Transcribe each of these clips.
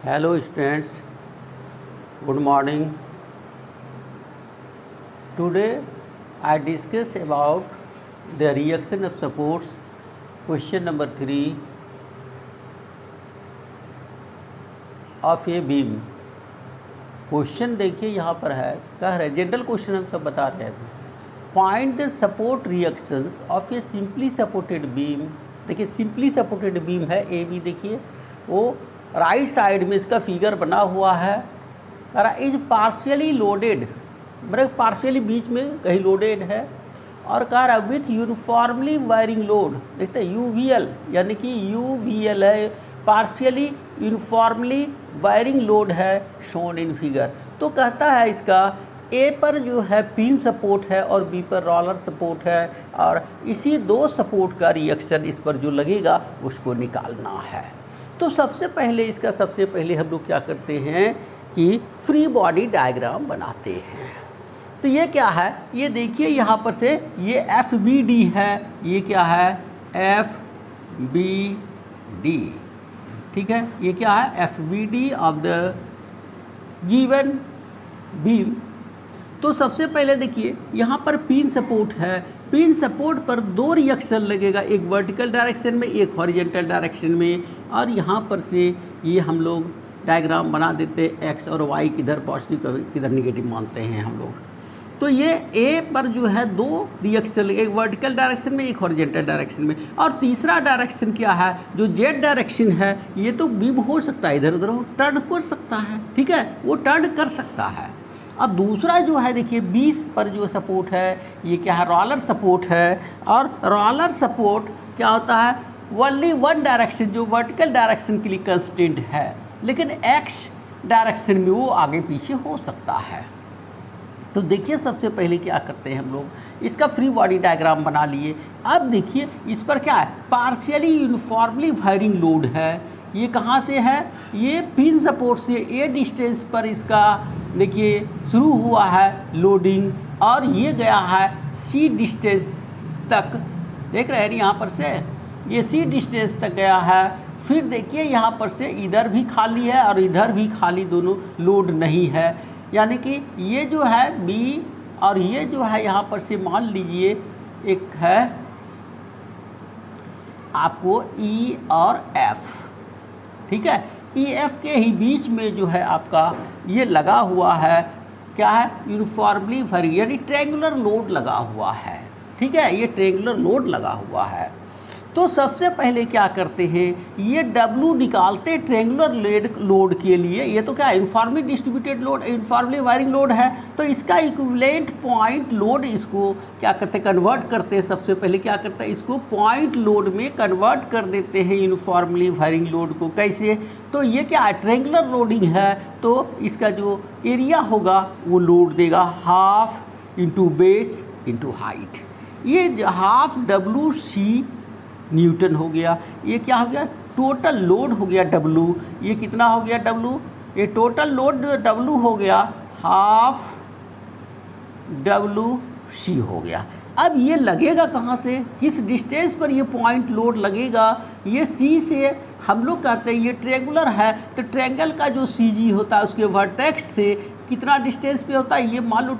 Hello students, good morning. Today I discuss about the reaction of supports, question number 3 of a beam. Question देखिए यहाँ पर है, कह रहे जनरल क्वेश्चन हम सब बता रहे हैं. Find the support reactions of A simply supported beam. देखिए सिंपली सपोर्टेड बीम है ए बी, देखिए वो राइट साइड में इसका फिगर बना हुआ है. इज पार्शियली लोडेड, मतलब पार्शियली बीच में कहीं लोडेड है, और कह रहा विथ यूनिफॉर्मली वायरिंग लोड. देखते हैं यूवीएल, यानी कि यूवीएल है, पार्शियली यूनिफॉर्मली वायरिंग लोड है, शोन इन फिगर. तो कहता है इसका ए पर जो है पिन सपोर्ट है और बी पर रोलर सपोर्ट है, और इसी दो सपोर्ट का रिएक्शन इस पर जो लगेगा उसको निकालना है. तो सबसे पहले हम लोग क्या करते हैं कि फ्री बॉडी डायग्राम बनाते हैं. तो ये क्या है, ये देखिए यहाँ पर से ये एफ बी डी है, ये क्या है एफ बी डी, ठीक है, ये क्या है F B D of the given beam. तो सबसे पहले देखिए यहाँ पर पिन सपोर्ट है, पिन सपोर्ट पर दो रिएक्शन लगेगा, एक वर्टिकल डायरेक्शन में एक हॉरिजॉन्टल डायरेक्शन में. और यहाँ पर से ये हम लोग डायग्राम बना देते हैं, एक्स और वाई किधर पॉजिटिव किधर निगेटिव मानते हैं हम लोग. तो ये ए पर जो है दो रिएक्शन, एक वर्टिकल डायरेक्शन में एक हॉरिजॉन्टल डायरेक्शन में, और तीसरा डायरेक्शन क्या है जो जेड डायरेक्शन है, ये तो बीम हो सकता है इधर उधर टर्न कर सकता है, ठीक है, वो टर्न कर सकता है. अब दूसरा जो है देखिए 20 पर जो सपोर्ट है, ये क्या है रोलर सपोर्ट है, और रोलर सपोर्ट क्या होता है ओनली वन डायरेक्शन, जो वर्टिकल डायरेक्शन के लिए कंस्टेंट है, लेकिन एक्स डायरेक्शन में वो आगे पीछे हो सकता है. तो देखिए सबसे पहले क्या करते हैं हम लोग, इसका फ्री बॉडी डायग्राम बना लिए. अब देखिए इस पर क्या है पार्शियली यूनिफॉर्मली वायरिंग लोड है. ये कहाँ से है, ये पिन सपोर्ट से ए डिस्टेंस पर इसका देखिए शुरू हुआ है लोडिंग, और ये गया है सी डिस्टेंस तक, देख रहे हैं यहाँ पर से ये सी डिस्टेंस तक गया है. फिर देखिए यहाँ पर से इधर भी खाली है और इधर भी खाली, दोनों लोड नहीं है, यानी कि ये जो है बी और ये जो है यहाँ पर से मान लीजिए एक है आपको ई और एफ, ठीक है, ई एफ के ही बीच में जो है आपका ये लगा हुआ है, क्या है यूनिफॉर्मली वायरिंग, यानी ट्रायंगुलर लोड लगा हुआ है, ठीक है, ये ट्रायंगुलर लोड लगा हुआ है. तो सबसे पहले क्या करते हैं, ये W निकालते ट्रायंगुलर लोड के लिए. ये तो क्या है uniformly distributed load, uniformly wiring load है, तो इसका इक्विवेलेंट पॉइंट लोड इसको क्या करते हैं कन्वर्ट करते हैं. सबसे पहले क्या करते हैं इसको पॉइंट लोड में कन्वर्ट कर देते हैं यूनिफॉर्मली वायरिंग लोड को. कैसे, तो ये क्या है ट्रायंगुलर लोडिंग है, तो इसका जो एरिया होगा वो लोड देगा half into base into height. ये हाफ WC न्यूटन हो गया. ये क्या हो गया टोटल लोड हो गया W. ये कितना हो गया W, ये टोटल लोड W हो गया हाफ WC हो गया. अब ये लगेगा कहाँ से, किस डिस्टेंस पर ये पॉइंट लोड लगेगा, ये C से हम लोग कहते हैं ये ट्रायंगुलर है, तो ट्रायंगल का जो CG होता है उसके वर्टेक्स से कितना डिस्टेंस पे होता है, ये मान लो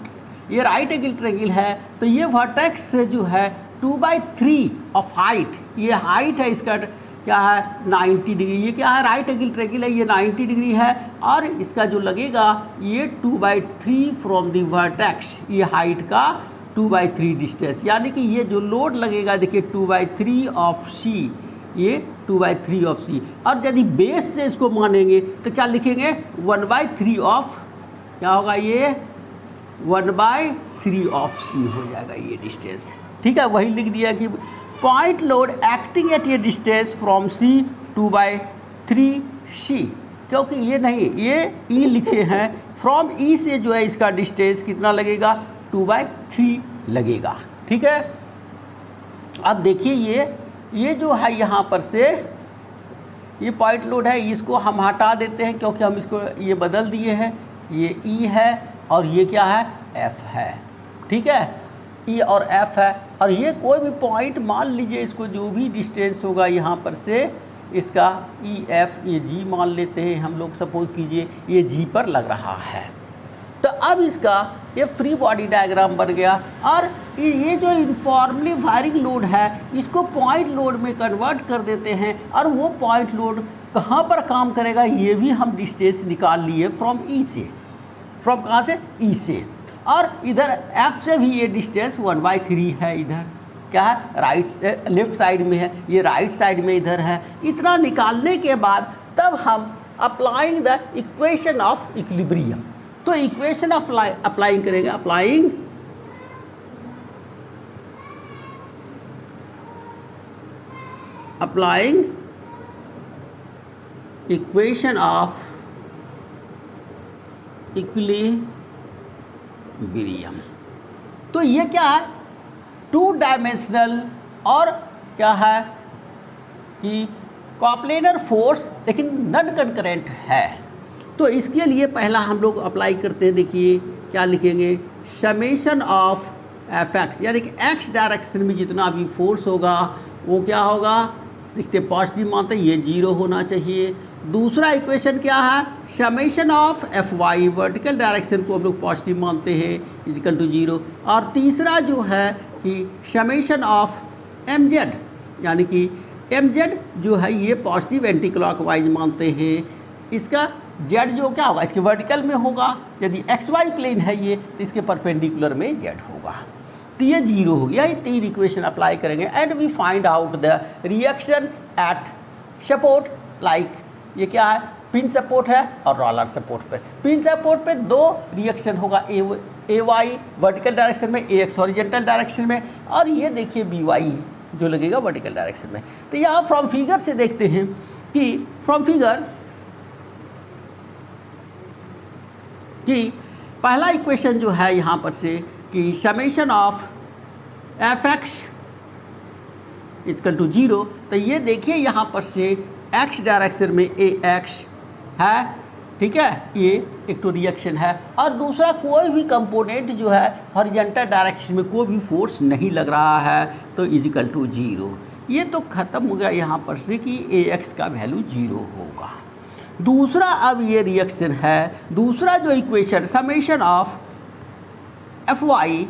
ये राइट एंगल ट्रायंगल है, तो ये वर्टेक्स से जो है 2/3 ऑफ हाइट, ये हाइट है इसका क्या है 90 डिग्री, ये क्या है राइट एंगल ट्रायंगल है, ये 90 डिग्री है, और इसका जो लगेगा ये 2/3 फ्रॉम द वर्टेक्स, ये हाइट का 2/3 डिस्टेंस, यानी कि ये जो लोड लगेगा देखिए 2/3 ऑफ C, ये 2/3 ऑफ C. और यदि बेस से इसको मानेंगे तो क्या लिखेंगे 1/3 ऑफ, क्या होगा ये 1/3 ऑफ C हो जाएगा ये डिस्टेंस, ठीक है. वही लिख दिया कि point load acting at A distance from C 2/3 C, क्योंकि ये नहीं ये E लिखे हैं, फ्रॉम E से जो है इसका डिस्टेंस कितना लगेगा 2/3 लगेगा, ठीक है. अब देखिए ये जो है यहाँ पर से ये पॉइंट लोड है, इसको हम हटा देते हैं क्योंकि हम इसको ये बदल दिए हैं, ये E है और ये क्या है F है, ठीक है, E और F है. और ये कोई भी पॉइंट मान लीजिए, इसको जो भी डिस्टेंस होगा यहाँ पर से इसका ई एफ ये जी मान लेते हैं हम लोग, सपोज कीजिए ये जी पर लग रहा है। तो अब इसका ये फ्री बॉडी डायग्राम बन गया और ये जो यूनिफॉर्मली वायरिंग लोड है इसको पॉइंट लोड में कन्वर्ट कर देते हैं और वो पॉइंट लोड कहाँ पर काम करेगा ये भी हम डिस्टेंस निकाल लिए फ्रॉम ई से, फ्रॉम कहाँ से, ई से। और इधर एफ से भी ये डिस्टेंस 1/3 है, इधर क्या है राइट लेफ्ट साइड में है, ये राइट साइड में इधर है। इतना निकालने के बाद तब हम applying the equation of equilibrium, तो इक्वेशन अप्लाइंग करेंगे, अप्लाइंग इक्वेशन ऑफ इक्विलिब्रियम। तो ये क्या है, 2 डायमेंशनल और क्या है कि कॉप्लेनर फोर्स लेकिन नॉन कंकरेंट है। तो इसके लिए पहला हम लोग अप्लाई करते हैं, देखिए क्या लिखेंगे, समेशन ऑफ एफ एक्स, यानी कि एक्स डायरेक्शन में जितना भी फोर्स होगा वो क्या होगा, देखते पॉजिटिव मानते हैं, ये 0 होना चाहिए। दूसरा इक्वेशन क्या है, summation of F Y, vertical direction को हम लोग पॉजिटिव मानते हैं, इक्वल टू 0। और तीसरा जो है कि समेशन ऑफ एम जेड, यानी कि एम जेड जो है ये पॉजिटिव एंटी क्लॉकवाइज मानते हैं, इसका जेड जो क्या होगा, इसके वर्टिकल में होगा, यदि एक्स वाई प्लेन है ये तो इसके परपेंडिकुलर में जेड होगा। तो ये 0 हो गया। ये 3 इक्वेशन अप्लाई करेंगे and we find out the reaction at support, like ये क्या है, पिन सपोर्ट है और रोलर सपोर्ट पे। पिन सपोर्ट पे 2 रिएक्शन होगा, ए वाई वर्टिकल डायरेक्शन में, ए एक्स हॉरिजॉन्टल डायरेक्शन में, और ये देखिए बी वाई जो लगेगा वर्टिकल डायरेक्शन में। तो यहाँ फ्रॉम फिगर से देखते हैं कि फ्रॉम फिगर कि पहला इक्वेशन जो है यहाँ पर से कि summation of F X equal to 0, तो ये देखिए यहाँ पर से एक्स डायरेक्शन में ए एक्स है, ठीक है, ये एक तो रिएक्शन है, और दूसरा कोई भी कंपोनेंट जो है हॉरिजॉन्टल डायरेक्शन में कोई भी फोर्स नहीं लग रहा है, तो इक्वल टू 0। ये तो ख़त्म हो गया यहाँ पर से कि ए एक्स का वैल्यू 0 होगा। दूसरा अब ये रिएक्शन है, दूसरा जो equation summation of F Y,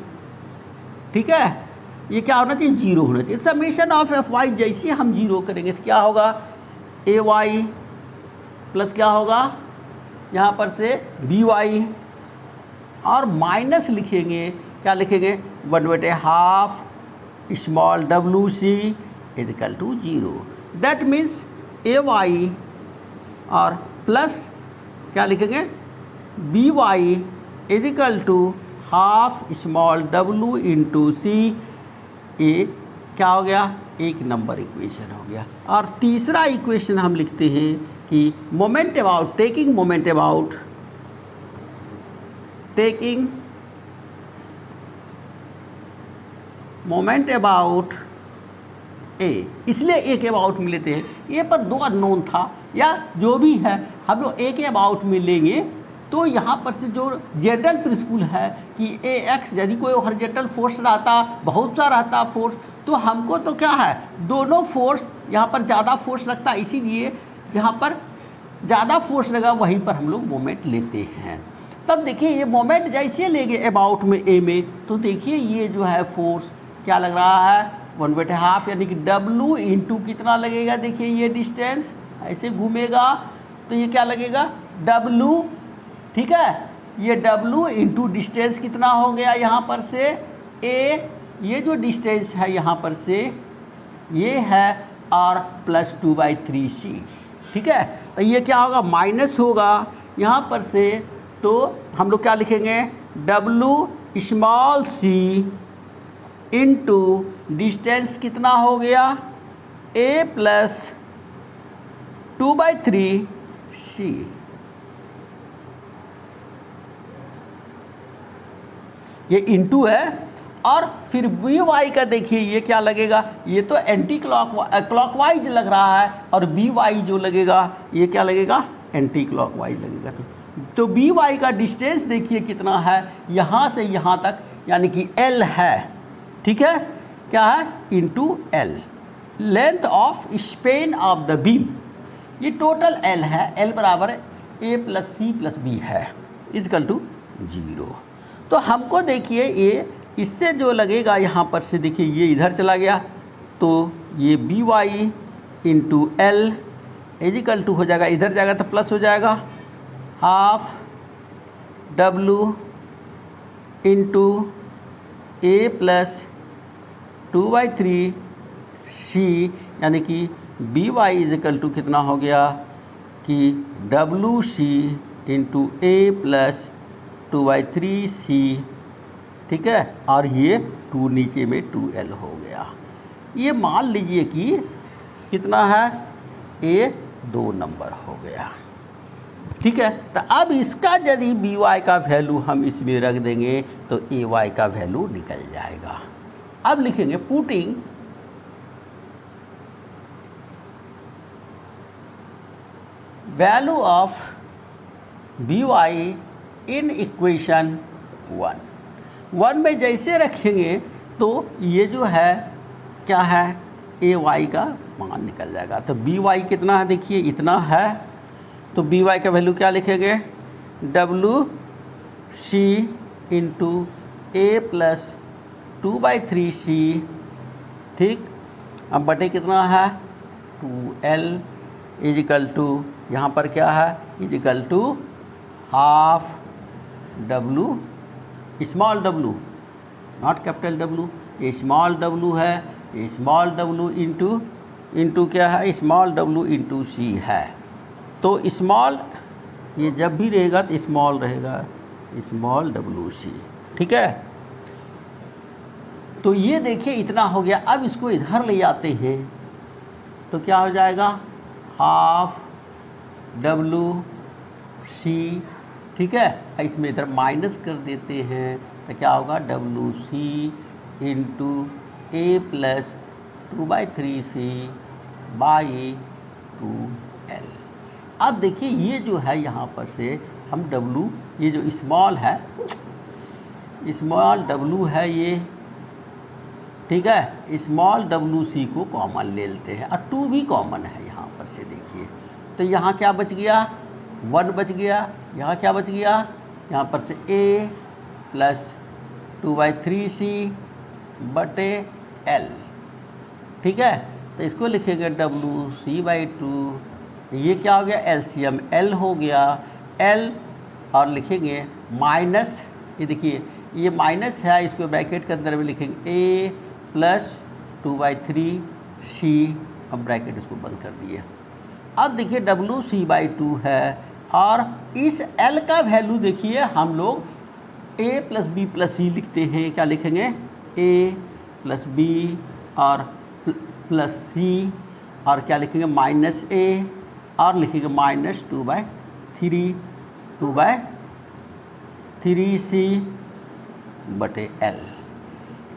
ठीक है, ये क्या होना चाहिए, 0 होना चाहिए। समेशन ऑफ एफ वाई जैसे हम 0 करेंगे तो क्या होगा, ए वाई प्लस क्या होगा यहाँ पर से बी वाई, और माइनस लिखेंगे, क्या लिखेंगे, 1/2 small W C equal to 0। That means A Y और प्लस क्या लिखेंगे, B Y equal to 1/2 small W into C. ये क्या हो गया, 1 नंबर इक्वेशन हो गया। और तीसरा इक्वेशन हम लिखते हैं कि moment about, taking moment about, taking moment about A, इसलिए ए के अबाउट में लेते हैं, ए पर 2 अननोन था या जो भी है हम लोग ए के अबाउट में लेंगे। तो यहाँ पर से जो जनरल प्रिंसिपल है कि ए एक्स, यदि कोई हॉरिजॉन्टल फोर्स रहता, बहुत सा रहता फोर्स, तो हमको तो क्या है, दोनों फोर्स यहाँ पर ज़्यादा फोर्स लगता है, इसीलिए जहाँ पर ज़्यादा फोर्स लगा वहीं पर हम लोग मोमेंट लेते हैं। तब देखिए ये मोमेंट जैसे लेंगे अबाउट में ए में, तो देखिए ये जो है फोर्स क्या लग रहा है, 1/2, यानी कि W इंटू कितना लगेगा, देखिए ये डिस्टेंस ऐसे घूमेगा तो ये क्या लगेगा, W, ठीक है, ये W इंटू डिस्टेंस कितना हो गया यहाँ पर से A, ये जो डिस्टेंस है यहाँ पर से ये है, और प्लस 2/3C, ठीक है। तो ये क्या होगा, माइनस होगा यहाँ पर से, तो हम लोग क्या लिखेंगे, W small c into distance कितना हो गया, A प्लस 2/3C। ये इंटू है, और फिर बी वाई का देखिए ये क्या लगेगा, ये तो एंटी क्लॉकवाइज लग रहा है, और बी वाई जो लगेगा ये क्या लगेगा, एंटी क्लॉकवाइज लगेगा। तो बी वाई का डिस्टेंस देखिए कितना है, यहाँ से यहाँ तक, यानी कि L है, ठीक है, क्या है, into L, length of span of the beam, ये टोटल एल है, एल बराबर ए प्लस सी प्लस बी है, इजकल टू 0। तो हमको देखिए ये इससे जो लगेगा यहाँ पर से, देखिए ये इधर चला गया तो ये B Y into L equal to हो जाएगा, इधर जाएगा तो प्लस हो जाएगा half W into A plus 2/3 C, यानी कि बी वाई इजिकल टू कितना हो गया कि W C into A plus 2/3 सी, ठीक है, और ये 2 नीचे में 2l हो गया। ये मान लीजिए कि कितना है, a 2 नंबर हो गया, ठीक है। तो अब इसका यदि बी वाई का वैल्यू हम इसमें रख देंगे तो ए वाई का वैल्यू निकल जाएगा। अब लिखेंगे putting value of B Y in equation 1 में जैसे रखेंगे तो ये जो है क्या है, ए वाई का मान निकल जाएगा। तो बी वाई कितना है, देखिए इतना है, तो बी वाई का वैल्यू क्या लिखेंगे, W C into A plus 2/3 सी, ठीक। अब बटे कितना है 2l इजिकल टू, यहाँ पर क्या है equal to half W, small W not capital W, ये स्मॉल डब्लू है, ये स्मॉल डब्लू इंटू क्या है, स्मॉल डब्लू इंटू सी है। तो स्मॉल ये जब भी रहेगा तो स्मॉल रहेगा, स्मॉल डब्लू सी, ठीक है। तो ये देखिए इतना हो गया। अब इसको इधर ले आते हैं तो क्या हो जाएगा, हाफ डब्लू सी, ठीक है। इसमें इधर माइनस कर देते हैं तो क्या होगा, W C into A plus 2/3 C by 2l। अब देखिए ये जो है यहाँ पर से हम डब्लू, ये जो स्मॉल है, स्मॉल डब्लू है ये, ठीक है, स्मॉल डब्लू सी को कॉमन ले लेते हैं और 2 भी कॉमन है यहाँ पर से, देखिए। तो यहाँ क्या बच गया, 1 बच गया, यहाँ क्या बच गया, यहाँ पर से a प्लस 2/3 सी बटे l, ठीक है। तो इसको लिखेंगे डब्लू सी बाई 2, ये क्या हो गया, एलसीएम l हो गया, l और लिखेंगे माइनस, ये देखिए ये माइनस है, इसको ब्रैकेट के अंदर में लिखेंगे a प्लस 2/3 सी, अब ब्रैकेट इसको बंद कर दिए। अब देखिए डब्लू सी बाई 2 है और इस l का वैल्यू देखिए हम लोग a प्लस बी प्लस सी लिखते हैं, क्या लिखेंगे a प्लस बी और प्लस सी, और क्या लिखेंगे माइनस a और लिखेंगे माइनस 2/3 सी बटे l।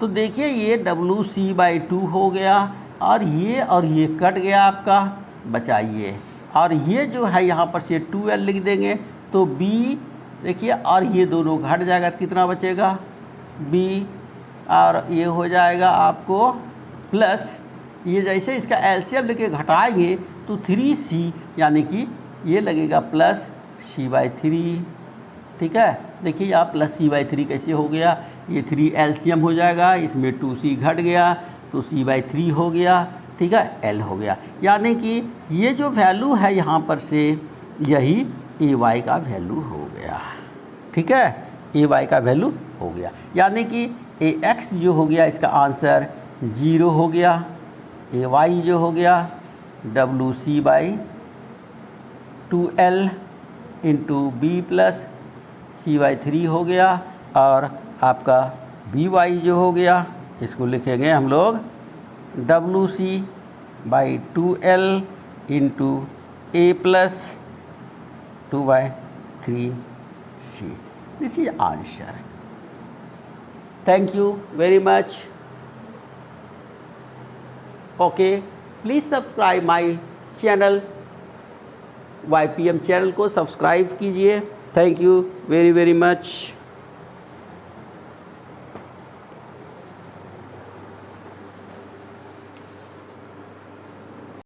तो देखिए ये डब्लू सी बाई 2 हो गया और ये कट गया आपका, बचाइए, और ये जो है यहाँ पर से 2l लिख देंगे तो b देखिए, और ये दोनों घट जाएगा, कितना बचेगा b, और ये हो जाएगा आपको प्लस, ये जैसे इसका एलसीएम लेके घटाएंगे तो 3c, यानी कि ये लगेगा प्लस c/3, ठीक है। देखिए यहाँ प्लस c/3 कैसे हो गया, ये 3 एलसीएम हो जाएगा, इसमें 2c घट गया तो c/3 हो गया, ठीक है, l हो गया। यानी कि ये जो वैल्यू है यहाँ पर से यही ए वाई का वैल्यू हो गया, ठीक है, ए वाई का वैल्यू हो गया। यानी कि ए एक्स जो हो गया इसका आंसर 0 हो गया, ए वाई जो हो गया W C by 2l into B plus c/3 हो गया, और आपका बी वाई जो हो गया इसको लिखेंगे हम लोग W C by 2l into A plus 2/3 C. This is answer. Thank you very much. Okay, please subscribe my channel, YPM channel को सब्सक्राइब कीजिए। Thank you very very much.